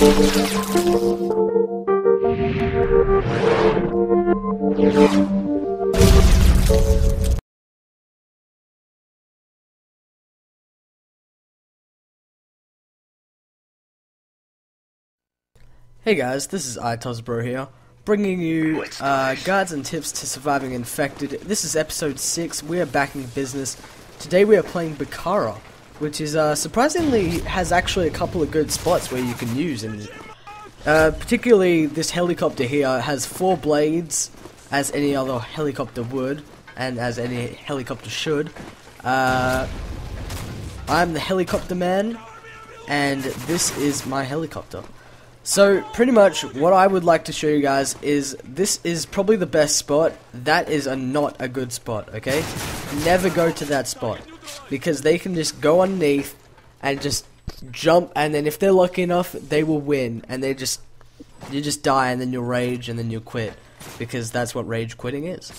Hey guys, this is iTosBro here, bringing you guides and tips to surviving infected. This is episode 6, we are back in business. Today we are playing Bakara, which is surprisingly has actually a couple of good spots where you can use it. Particularly this helicopter here has 4 blades, as any other helicopter would, and as any helicopter should. I'm the helicopter man, and this is my helicopter. So, pretty much, what I would like to show you guys is, this is probably the best spot. That is not a good spot, okay? Never go to that spot, because they can just go underneath, and just jump, and then if they're lucky enough, they will win, and you just die, and then you'll rage, and then you'll quit, because that's what rage quitting is.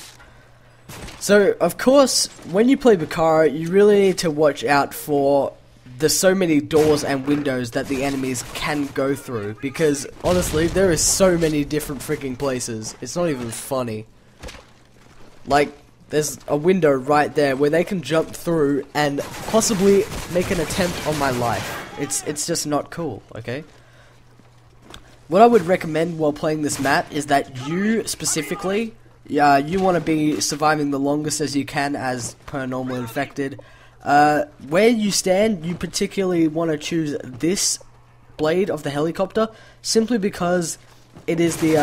So, of course, when you play Bakara, you really need to watch out for there's so many doors and windows that the enemies can go through, because honestly there is so many different freaking places, it's not even funny. Like, there's a window right there where they can jump through and possibly make an attempt on my life. It's just not cool, okay? What I would recommend while playing this map is that you specifically, you want to be surviving the longest as you can as per normal infected. Where you stand, you particularly want to choose this blade of the helicopter, simply because it is the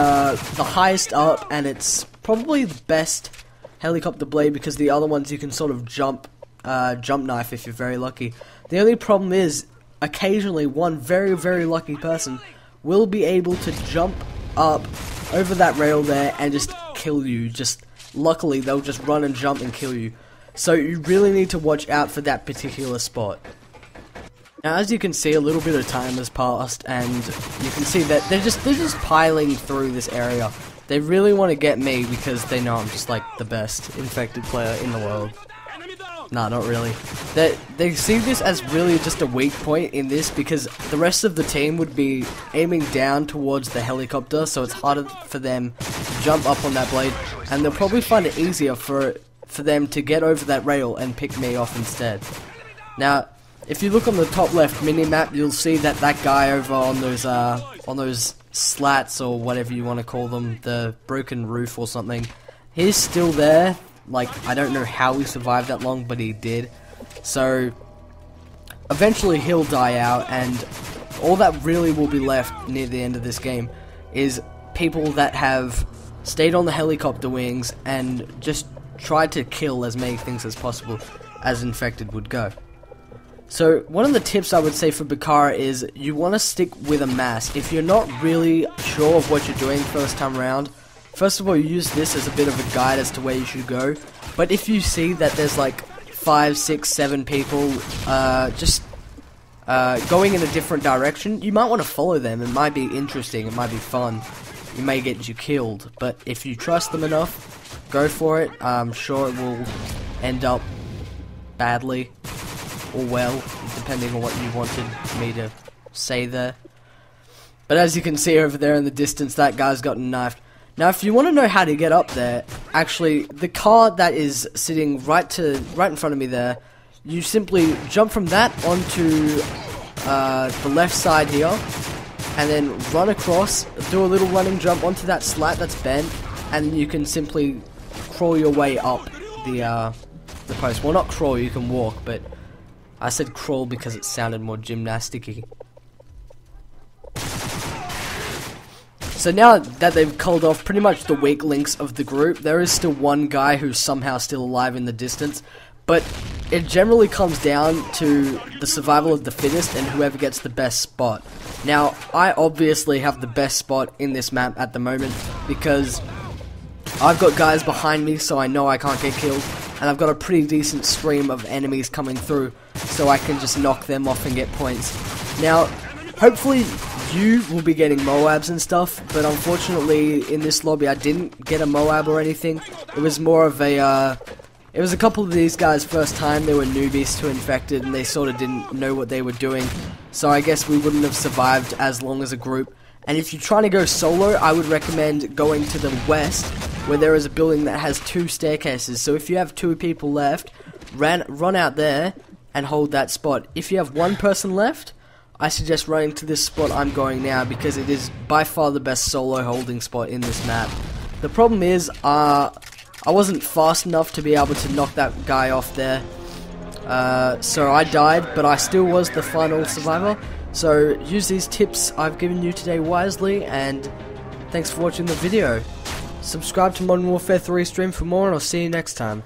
highest up, and it's probably the best helicopter blade, because the other ones you can sort of jump knife if you're very lucky. The only problem is, occasionally one very, very lucky person will be able to jump up over that rail there and just kill you. Just luckily, they'll just run and jump and kill you. So you really need to watch out for that particular spot. Now, as you can see, a little bit of time has passed, and you can see that they're just piling through this area. They really want to get me because they know I'm just like the best infected player in the world. Nah, not really. They see this as really just a weak point in this, because the rest of the team would be aiming down towards the helicopter, so it's harder for them to jump up on that blade, and they'll probably find it easier for them to get over that rail and pick me off instead. Now, if you look on the top left mini-map, you'll see that guy over on those slats, or whatever you want to call them, the broken roof or something, he's still there. Like, I don't know how he survived that long, but he did. So, eventually he'll die out, and all that really will be left near the end of this game is people that have stayed on the helicopter wings and just tried to kill as many things as possible as infected would go. So one of the tips I would say for Bakara is you want to stick with a mass. If you're not really sure of what you're doing first time around, first of all, you use this as a bit of a guide as to where you should go. But if you see that there's like 5, 6, 7 people just going in a different direction, you might want to follow them. It might be interesting, it might be fun, it may get you killed, but if you trust them enough, go for it. I'm sure it will end up badly or well, depending on what you wanted me to say there. But as you can see over there in the distance, that guy's gotten knifed. Now, if you want to know how to get up there, actually, the car that is sitting right in front of me there, you simply jump from that onto the left side here, and then run across, do a little running jump onto that slat that's bent, and you can simply crawl your way up the post. Well, not crawl, you can walk, but I said crawl because it sounded more gymnastic-y. So now that they've culled off pretty much the weak links of the group, there is still one guy who's somehow still alive in the distance, but it generally comes down to the survival of the fittest and whoever gets the best spot. Now, I obviously have the best spot in this map at the moment, because I've got guys behind me, so I know I can't get killed, and I've got a pretty decent stream of enemies coming through, so I can just knock them off and get points. Now, hopefully you will be getting Moabs and stuff, but unfortunately in this lobby I didn't get a Moab or anything. It was more of a It was a couple of these guys' first time. They were newbies to Infected, and they sort of didn't know what they were doing. So I guess we wouldn't have survived as long as a group. And if you're trying to go solo, I would recommend going to the west, where there is a building that has 2 staircases. So if you have 2 people left, run out there and hold that spot. If you have 1 person left, I suggest running to this spot I'm going now, because it is by far the best solo holding spot in this map. The problem is, I wasn't fast enough to be able to knock that guy off there. So I died, but I still was the final survivor. So use these tips I've given you today wisely, and thanks for watching the video. Subscribe to Modern Warfare 3 stream for more, and I'll see you next time.